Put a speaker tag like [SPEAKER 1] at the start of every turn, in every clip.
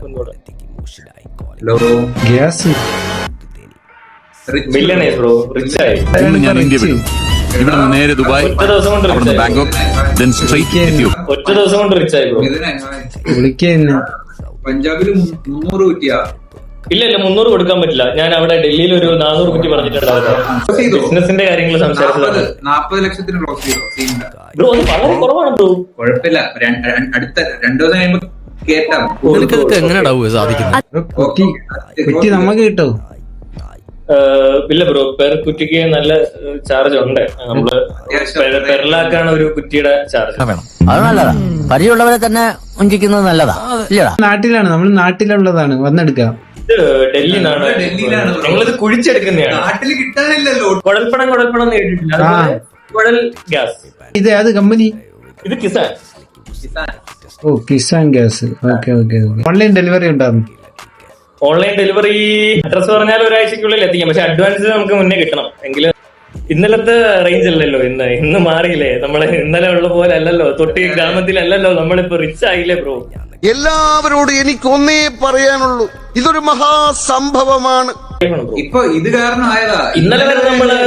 [SPEAKER 1] ഒന്നുകൂടെ.
[SPEAKER 2] Hello
[SPEAKER 3] gas
[SPEAKER 1] millionaires bro, rich ആയി.
[SPEAKER 4] ഞാൻ ഇന്ത്യ വിടും. ഇവിടെ നിന്ന് നേരെ ദുബായ്,
[SPEAKER 1] ഒറ്റ ദിവസം കൊണ്ട്
[SPEAKER 4] അവിടെ
[SPEAKER 1] റിച്ച്
[SPEAKER 4] നിന്ന്
[SPEAKER 1] ആയി.
[SPEAKER 4] Bangkok, then straight എത്തിയോക്കും.
[SPEAKER 1] ഒറ്റ ദിവസം കൊണ്ട് റിച്ച് ആയി ബ്രോ.
[SPEAKER 3] വിളിക്കുന്ന
[SPEAKER 2] പഞ്ചാബില് 300 കുറ്റിയാ.
[SPEAKER 1] ഇല്ല 300 കൊടുക്കാൻ പറ്റില്ല. ഞാൻ അവിടെ ഡൽഹിയിൽ ഒരു 400 കുറ്റി പറഞ്ഞിട്ടുണ്ടായിരുന്നു. ബിസിനസിന്റെ കാര്യങ്ങൾ സംസാരിച്ചതാണ്.
[SPEAKER 2] 40 ലക്ഷത്തിന് ക്ലോസ് ചെയ്തോ? സീനില്ല.
[SPEAKER 1] ബ്രോ അത് വളരെ കുറവാണ് ബ്രോ.
[SPEAKER 2] കുഴപ്പമില്ല, അടുത്ത 2 ദിവസം കഴിയുമ്പോ കേട്ടാ
[SPEAKER 5] നിനക്കതൊക്കെ എങ്ങനെയാ സാധിക്കുന്നത്?
[SPEAKER 3] കുറ്റി നമുക്ക് കിട്ടോ?
[SPEAKER 1] ഇല്ല ബ്രോ, പെർ കുറ്റിക്ക് നല്ല ചാർജ് ഉണ്ട്. നമ്മള് പെർലാക്കാണ് ഒരു കുറ്റിയുടെ ചാർജ്.
[SPEAKER 5] അത് നല്ലതാ, പരിചയമുള്ളവരെ തന്നെ വഞ്ചിക്കുന്നത് നല്ലതാ, ഇല്ലടാ.
[SPEAKER 3] നാട്ടിലാണ്, നമ്മൾ നാട്ടിലുള്ളതാണ്, വന്നെടുക്കാം.
[SPEAKER 1] ഇത് ഡൽഹിയിലാണ്. ഞങ്ങളിത് കുഴിച്ചെടുക്കുന്നതാണ്.
[SPEAKER 2] നാട്ടില് കിട്ടാനില്ലല്ലോ.
[SPEAKER 1] കുഴൽപ്പണം എന്ന് കേട്ടിട്ടില്ല? അതുപോലെ കുഴൽ ഗ്യാസ്.
[SPEAKER 3] ഇത് ഏത് കമ്പനി?
[SPEAKER 1] ഇത് കിസാൻ.
[SPEAKER 3] ഓ, Kisan gas. Okay okay okay. Online delivery ഉണ്ടാവും.
[SPEAKER 1] ഓൺലൈൻ ഡെലിവറി അഡ്രസ് പറഞ്ഞാൽ ഒരാഴ്ചക്കുള്ളിൽ എത്തിക്കാം. പക്ഷെ അഡ്വാൻസ് നമുക്ക് മുന്നേ കിട്ടണം. എങ്കിലും ഇന്നലത്തെ റേഞ്ച് അല്ലല്ലോ ഇന്ന് മാറിയില്ലേ. നമ്മള് ഇന്നലെ ഉള്ള പോലെ അല്ലല്ലോ, തൊട്ടി ഗ്രാമത്തിലല്ലല്ലോ, നമ്മളിപ്പോ റിച്ച് ആയില്ലേ ബ്രോ.
[SPEAKER 6] എല്ലാവരോടും എനിക്കൊന്നേ പറയാനുള്ളൂ, ഇതൊരു മഹാസംഭവമാണ്.
[SPEAKER 2] ഇപ്പൊ ഇത് കാരണം ആയതാ.
[SPEAKER 1] ഇന്നലെ വരെ നമ്മള്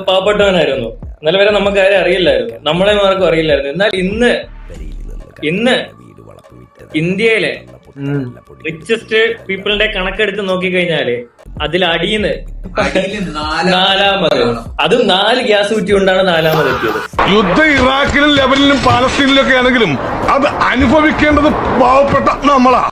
[SPEAKER 1] പാവപ്പെട്ടവനായിരുന്നു. ഇന്നലെ വരെ നമുക്ക് ആരും അറിയില്ലായിരുന്നു, നമ്മളെ ആർക്കും അറിയില്ലായിരുന്നു. എന്നാൽ ഇന്ന് ഇന്ത്യയിലെ റിച്ചസ്റ്റ് പീപ്പിളിന്റെ കണക്കെടുത്ത് നോക്കിക്കഴിഞ്ഞാല് അതിൽ അടിയിന്ന് നാലാമത്, അതും 4 ഗ്യാസ് കുറ്റി കൊണ്ടാണ് 4ാമത് എത്തിയത്.
[SPEAKER 7] യുദ്ധം ഇറാഖിലും ലെബനിലും പാലസ്തീനിലും ഒക്കെ ആണെങ്കിലും അത് അനുഭവിക്കേണ്ടത് പാവപ്പെട്ട നമ്മളാ.